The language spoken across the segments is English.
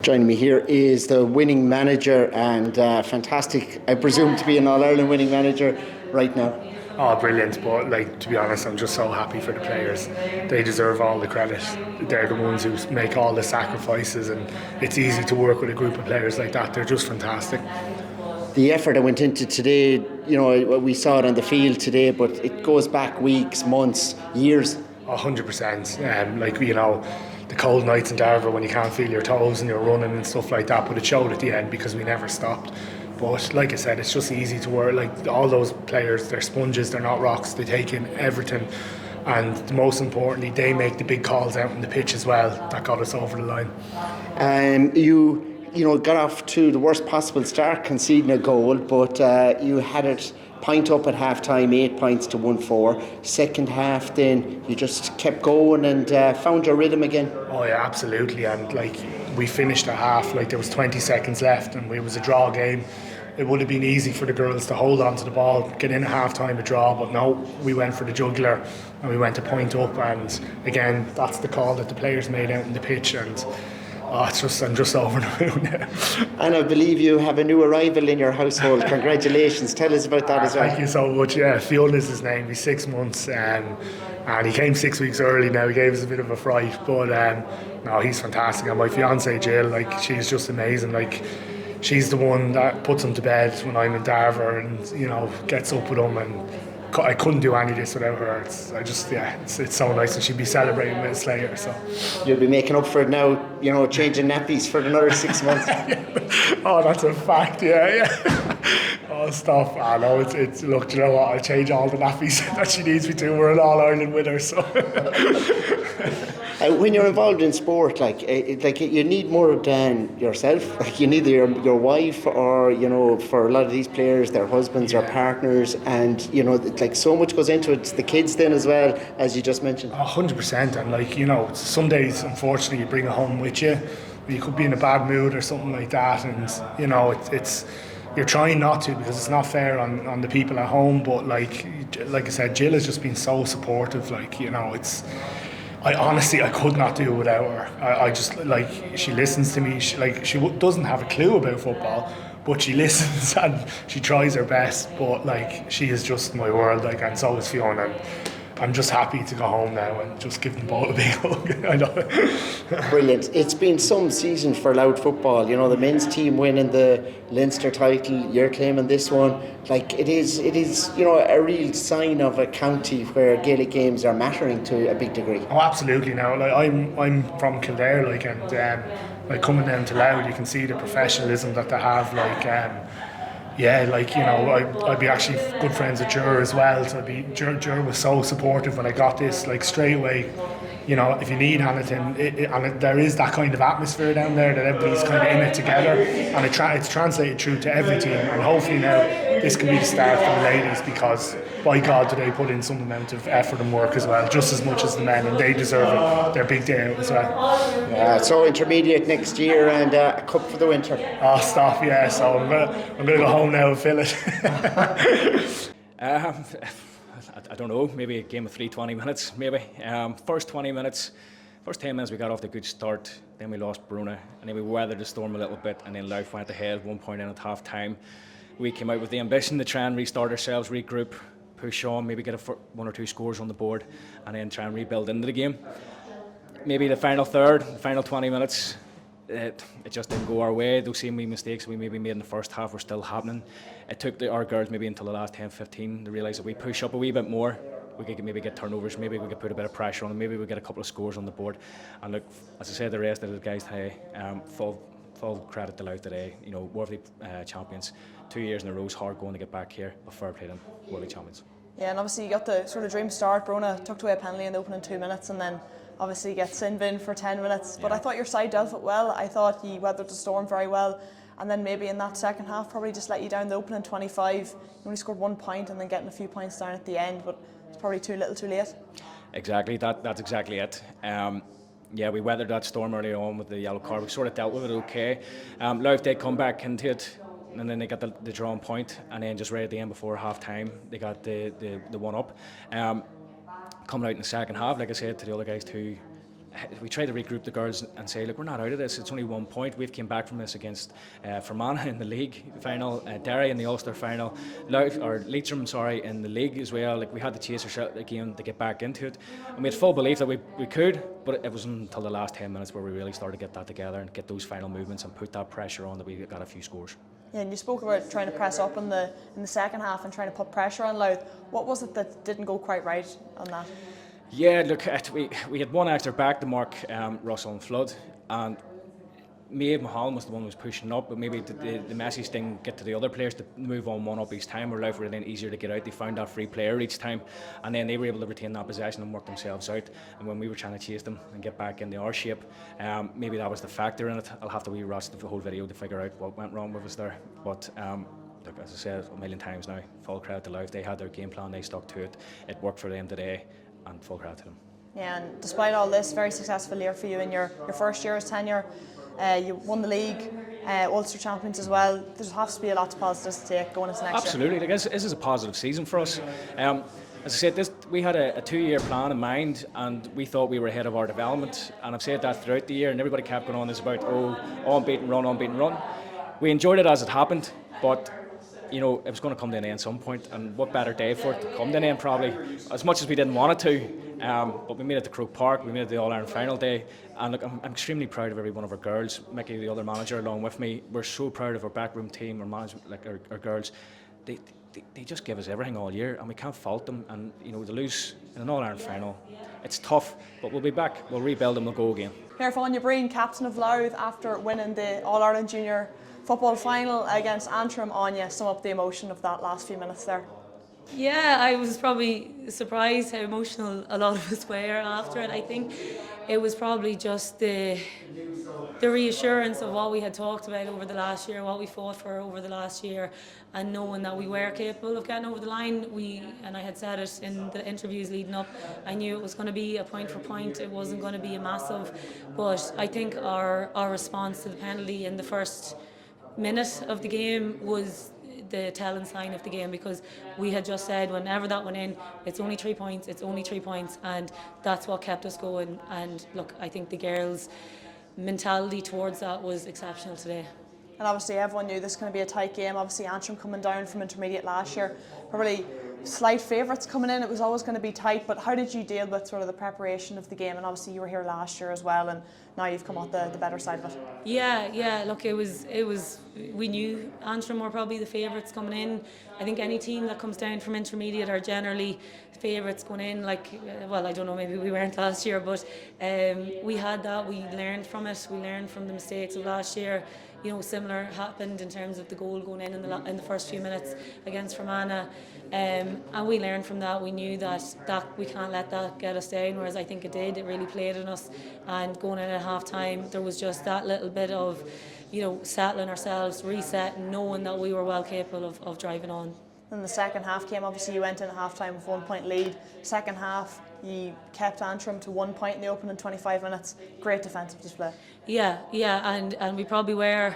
Joining me here is the winning manager and fantastic, I presume, to be an All-Ireland winning manager right now. Oh, brilliant. But to be honest, I'm just so happy for the players. They deserve all the credit. They're the ones who make all the sacrifices, and it's easy to work with a group of players like that. They're just fantastic. The effort that went into today, we saw it on the field today, but it goes back weeks, months, years. 100%. The cold nights in Derver when you can't feel your toes and you're running and stuff like that, but it showed at the end because we never stopped. But like I said, it's just easy to work. Like all those players, they're sponges, they're not rocks, they take in everything. And most importantly, they make the big calls out on the pitch as well. That got us over the line. You got off to the worst possible start, conceding a goal, but you had it point up at half time, 8 points to 1-4. Second half, then you just kept going and found your rhythm again. Oh yeah, absolutely. And we finished at half, there was 20 seconds left and it was a draw game. It would have been easy for the girls to hold on to the ball, get in at half time, a draw, but no, we went for the jugular and we went to point up. And again, that's the call that the players made out on the pitch. And I'm just over the moon now. And I believe you have a new arrival in your household. Congratulations. Tell us about that as well. Thank you so much. Yeah, Fionn is his name. He's 6 months and he came 6 weeks early now. He gave us a bit of a fright, but no, he's fantastic. And my fiancée Jill, she's just amazing. She's the one that puts him to bed when I'm in Derver and, gets up with him, and I couldn't do any of this without her. It's so nice, and she'd be celebrating with us later. So you'll be making up for it now, changing nappies for another 6 months. Oh, that's a fact. Yeah. Oh, stop. I know it's look, you know what? I'll change all the nappies that she needs me to. We're an All-Ireland winner, so. When you're involved in sport, you need more than yourself. You need your wife, or for a lot of these players, their husbands or partners, and so much goes into it. It's the kids then as well, as you just mentioned. 100%. And some days, unfortunately, you bring it home with you. You could be in a bad mood or something like that, and it's. You're trying not to because it's not fair on the people at home. But like I said, Jill has just been so supportive. I honestly could not do it without her. I just she listens to me. She doesn't have a clue about football, but she listens and she tries her best. But she is just my world. And so is Fionn. And I'm just happy to go home now and just give them both a big hug. I know. Brilliant. It's been some season for Louth football. The men's team winning the Leinster title, you're claiming this one. It is a real sign of a county where Gaelic games are mattering to a big degree. Oh, absolutely. Now, I'm from Kildare, and coming down to Louth, you can see the professionalism that they have. I'd be actually good friends with Jur as well. So Jur was so supportive when I got this. Straight away, if you need anything, there is that kind of atmosphere down there that everybody's kind of in it together, and it's translated through to every team. And hopefully now this can be the start for the ladies, because by God, do they put in some amount of effort and work as well, just as much as the men, and they deserve it. Their big day out as well. So intermediate next year and a cup for the winter. Oh, stop! Yeah, so I'm gonna go home now and fill it. I don't know, maybe a game of 20 minutes, maybe. First 10 minutes we got off to a good start, then we lost Bruna, and then we weathered the storm a little bit, and then Louth went ahead 1 point in at half time. We came out with the ambition to try and restart ourselves, regroup, push on, maybe get one or two scores on the board, and then try and rebuild into the game. Maybe the final third, the final 20 minutes, it just didn't go our way. Those same wee mistakes we maybe made in the first half were still happening. It took our girls maybe until the last 10-15 to realise that we push up a wee bit more, we could maybe get turnovers, maybe we could put a bit of pressure on them, maybe we get a couple of scores on the board. And look, as I said, the rest of the guys today, full credit to Louth today. Worthy champions, 2 years in a row. It's hard going to get back here, but fair play them, worthy champions. Yeah, and obviously you got the sort of dream start. Bruna tucked away a penalty in the opening 2 minutes, and then obviously gets sin bin for 10 minutes. But I thought your side dealt it well. I thought you weathered the storm very well. And then maybe in that second half probably just let you down. The opening 25, you only scored 1 point, and then getting a few points down at the end, but it's probably too little too late. Exactly, that's exactly it. We weathered that storm early on with the yellow card. We sort of dealt with it okay. Louth did come back into it, and then they got the drawn point, and then just right at the end before half time they got the one up. Coming out in the second half, like I said to the other guys too, we tried to regroup the girls and say, look, we're not out of this. It's only 1 point. We've came back from this against Fermanagh in the league final, Derry in the Ulster final, Leitrim, in the league as well. Like, we had to chase ourselves again to get back into it, and we had full belief that we could. But it wasn't until the last 10 minutes where we really started to get that together and get those final movements and put that pressure on that we got a few scores. Yeah, and you spoke about trying to press up in the second half and trying to put pressure on Louth. What was it that didn't go quite right on that? Yeah, look, we had one extra back to mark Russell and Flood, and Maeve Mulholland was the one who was pushing up, but maybe the message didn't get to the other players to move on one up each time, where Louth were then easier to get out. They found that free player each time, and then they were able to retain that possession and work themselves out. And when we were trying to chase them and get back into our shape, maybe that was the factor in it. I'll have to re-watch the whole video to figure out what went wrong with us there. But look, as I said a million times now, full credit to Louth. They had their game plan, they stuck to it. It worked for them today, and full credit to them. Yeah, and despite all this, very successful year for you in your first year's tenure. You won the league, Ulster champions as well. There has to be a lot of positives to take going into next year. Absolutely, like, this is a positive season for us. As I said, we had a 2-year plan in mind, and we thought we were ahead of our development. And I've said that throughout the year, and everybody kept going on this about unbeaten run. We enjoyed it as it happened, but you know, it was going to come to an end at some point, and what better day for it to come to an end, probably, as much as we didn't want it to. But we made it to Croke Park, we made it the All-Ireland final day, and look, I'm extremely proud of every one of our girls. Mickey, the other manager, along with me, we're so proud of our backroom team, our management, like our girls. They just give us everything all year, and we can't fault them. And you know, to lose in an All-Ireland final, it's tough, but we'll be back, we'll rebuild and we'll go again. Aine Breen, captain of Louth, after winning the All-Ireland Junior football final against Antrim. Anya, sum up the emotion of that last few minutes there. Yeah, I was probably surprised how emotional a lot of us were after it. I think it was probably just the reassurance of what we had talked about over the last year, what we fought for over the last year, and knowing that we were capable of getting over the line. And I had said it in the interviews leading up, I knew it was going to be a point for point, it wasn't going to be a massive, but I think our response to the penalty in the first minute of the game was the telling sign of the game, because we had just said whenever that went in, it's only 3 points, and that's what kept us going. And look, I think the girls' mentality towards that was exceptional today. And obviously everyone knew this was going to be a tight game. Obviously Antrim coming down from intermediate last year, probably slight favourites coming in. It was always going to be tight, but how did you deal with sort of the preparation of the game? And obviously you were here last year as well, and now you've come out the better side of it. Yeah. Look, it was. We knew Antrim were probably the favourites coming in. I think any team that comes down from intermediate are generally favourites going in. Like, well, I don't know, maybe we weren't last year, but we had that. We learned from it. We learned from the mistakes of last year. You know, similar happened in terms of the goal going in the first few minutes against Fermanagh, and we learned from that. We knew that we can't let that get us down, whereas I think it did. It really played on us, and going in at half time, there was just that little bit of, you know, settling ourselves, resetting, knowing that we were well capable of driving on. In the second half came, obviously you went in at half time with 1 point lead. Second half, you kept Antrim to 1 point in the opening 25 minutes. Great defensive display. Yeah, and we probably were,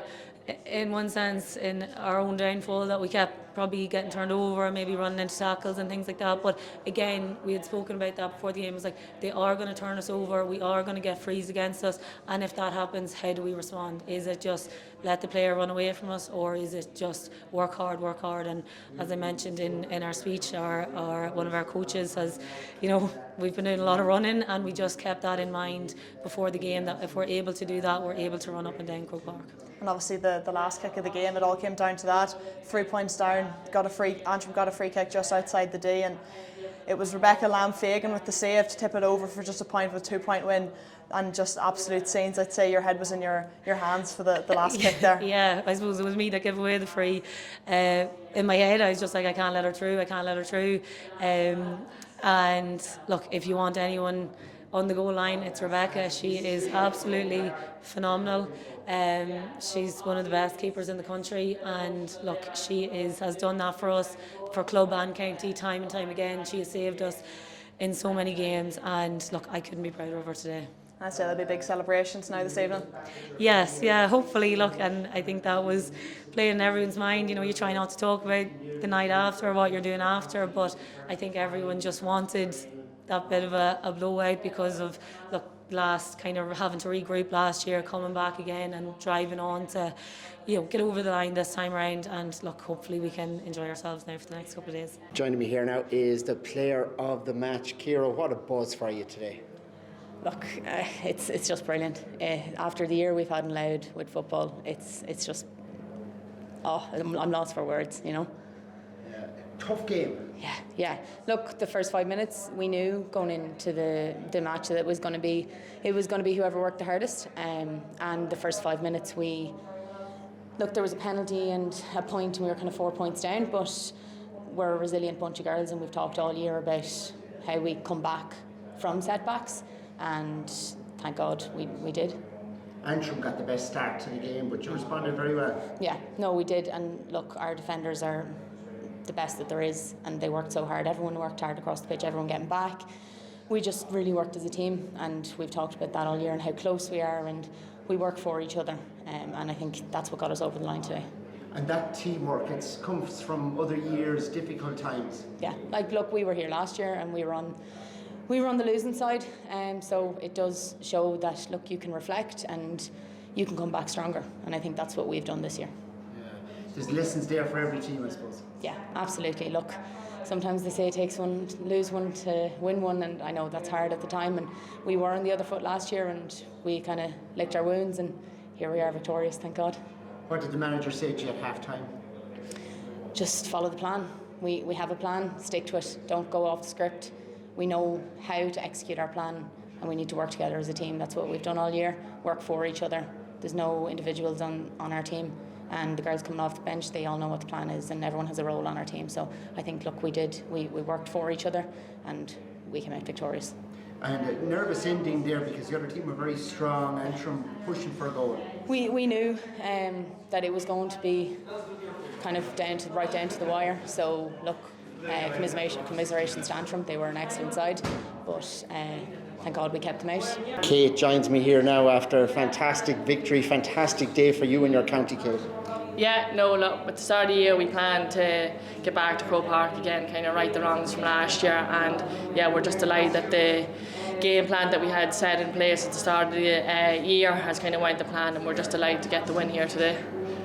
in one sense, in our own downfall, that we kept probably getting turned over, maybe running into tackles and things like that. But again, we had spoken about that before the game. It was like, they are going to turn us over, we are going to get frees against us, and if that happens, how do we respond? Is it just let the player run away from us, or is it just work hard? And as I mentioned in our speech, our one of our coaches has, you know, we've been doing a lot of running, and we just kept that in mind before the game, that if we're able to do that, we're able to run up and down Croke Park. And obviously the last kick of the game, it all came down to that. 3 points down, Antrim got a free kick just outside the D, and it was Rebecca Lamb-Fagan with the save to tip it over for just a point with a 2 point win. And just absolute scenes. I'd say your head was in your hands for the last kick there. Yeah, I suppose it was me that gave away the free. In my head, I was just like, I can't let her through. And look, if you want anyone on the goal line, it's Rebecca. She is absolutely phenomenal. She's one of the best keepers in the country, and look, she has done that for us, for club and county, time and time again. She has saved us in so many games, and look, I couldn't be prouder of her today. I'd say there'll be big celebrations now this evening. Yes, yeah, hopefully, look, and I think that was playing in everyone's mind. You know, you try not to talk about the night after, what you're doing after, but I think everyone just wanted that bit of a blowout, because of, look, last kind of having to regroup last year, coming back again and driving on to, get over the line this time around. And look, hopefully we can enjoy ourselves now for the next couple of days. Joining me here now is the player of the match, Ciara. What a buzz for you today. Look, it's just brilliant. After the year we've had in Louth with football, it's just, I'm lost for words, Tough game. Yeah. Look, the first 5 minutes we knew going into the match that it was going to be whoever worked the hardest. And the first 5 minutes there was a penalty and a point, and we were kind of 4 points down. But we're a resilient bunch of girls, and we've talked all year about how we come back from setbacks, and thank God we did. Antrim got the best start to the game, but you responded very well. Yeah, no, we did. And look, our defenders are the best that there is, and they worked so hard. Everyone worked hard across the pitch, everyone getting back. We just really worked as a team, and we've talked about that all year and how close we are, and we work for each other, and I think that's what got us over the line today. And that teamwork, it comes from other years, difficult times. Yeah, look, we were here last year and we were on the losing side, so it does show that, look, you can reflect and you can come back stronger, and I think that's what we've done this year. There's lessons there for every team, I suppose. Yeah, absolutely. Look, sometimes they say it takes one to lose one to win one, and I know that's hard at the time, and we were on the other foot last year and we kind of licked our wounds, and here we are victorious, thank God. What did the manager say to you at half-time? Just follow the plan. We have a plan, stick to it, don't go off the script. We know how to execute our plan, and we need to work together as a team. That's what we've done all year, work for each other. There's no individuals on our team. And the girls coming off the bench, they all know what the plan is, and everyone has a role on our team. So I think, look, we worked for each other, and we came out victorious. And a nervous ending there because the other team were very strong, Antrim pushing for a goal. We knew that it was going to be kind of right down to the wire. So look, commiserations to Antrim. They were an excellent side, but thank God we kept them out. Kate joins me here now after a fantastic victory, fantastic day for you and your county, Kate. Yeah, no, look, at the start of the year we planned to get back to Croke Park again, kind of right the wrongs from last year, and yeah, we're just delighted that the game plan that we had set in place at the start of the year has kind of went to plan, and we're just delighted to get the win here today.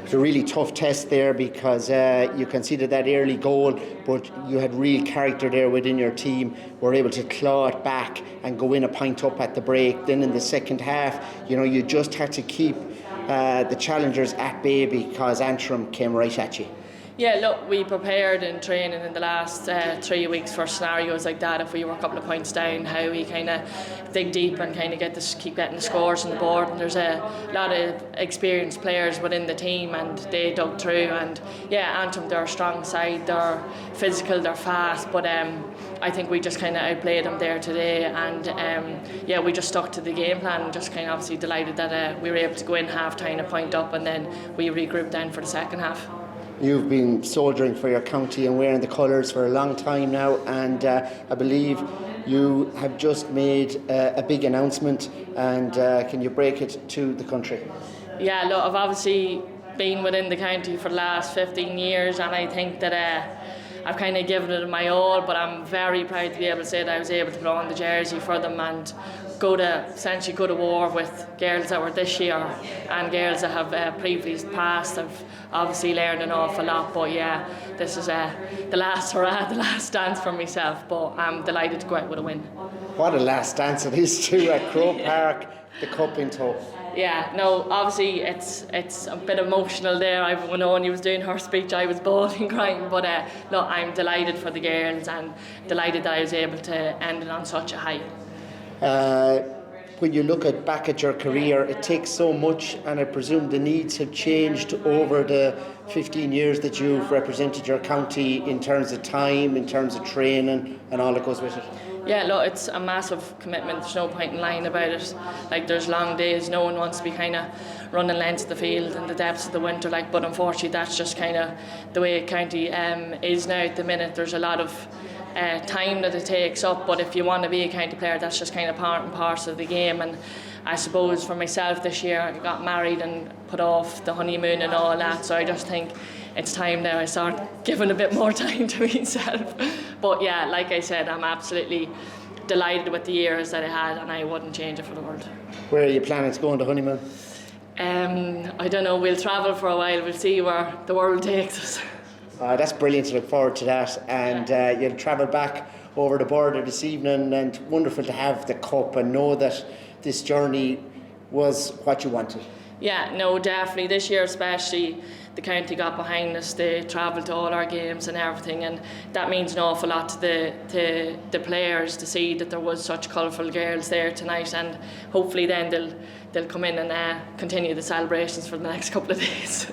It's a really tough test there because you conceded that early goal, but you had real character there within your team, were able to claw it back and go in a point up at the break. Then in the second half, you just had to keep the challengers at bay because Antrim came right at you. Yeah, look, we prepared in training in the last 3 weeks for scenarios like that. If we were a couple of points down, how we kind of dig deep and kind of keep getting the scores on the board. And there's a lot of experienced players within the team, and they dug through. And yeah, Antrim, they're a strong side, they're physical, they're fast, but I think we just kind of outplayed them there today. And yeah, we just stuck to the game plan, and just kind of obviously delighted that we were able to go in half-time, a point up, and then we regrouped then for the second half. You've been soldiering for your county and wearing the colours for a long time now, and I believe you have just made a big announcement, and can you break it to the country? Yeah, look, I've obviously been within the county for the last 15 years, and I think that I've kind of given it my all, but I'm very proud to be able to say that I was able to put on the jersey for them and essentially go to war with girls that were this year and girls that have previously passed. I've obviously learned an awful lot, but yeah, this is the last hurrah, the last dance for myself, but I'm delighted to go out with a win. What a last dance it is too at Croke Park, the cup in tow. Yeah, no, obviously it's a bit emotional there. When Aine was doing her speech, I was bawling, crying, but look, I'm delighted for the girls and delighted that I was able to end it on such a high. When you look back at your career, it takes so much, and I presume the needs have changed over the 15 years that you've represented your county in terms of time, in terms of training and all that goes with it. Yeah, look, it's a massive commitment. There's no point in lying about it. Like, there's long days. No one wants to be kind of running lengths of the field in the depths of the winter. But unfortunately, that's just kind of the way county is now at the minute. There's a lot of time that it takes up, but if you want to be a county player, that's just kind of part and parcel of the game. And I suppose for myself this year, I got married and put off the honeymoon and all that, so I just think it's time now I start giving a bit more time to myself. But yeah, like I said, I'm absolutely delighted with the years that I had, and I wouldn't change it for the world. Where are you planning to go on the honeymoon? I don't know, we'll travel for a while, we'll see where the world takes us. That's brilliant to look forward to that, and you'll travel back over the border this evening, and wonderful to have the cup and know that this journey was what you wanted. Yeah, no, definitely. This year especially, the county got behind us. They travelled to all our games and everything, and that means an awful lot to the players to see that there was such colourful girls there tonight, and hopefully then they'll come in and continue the celebrations for the next couple of days.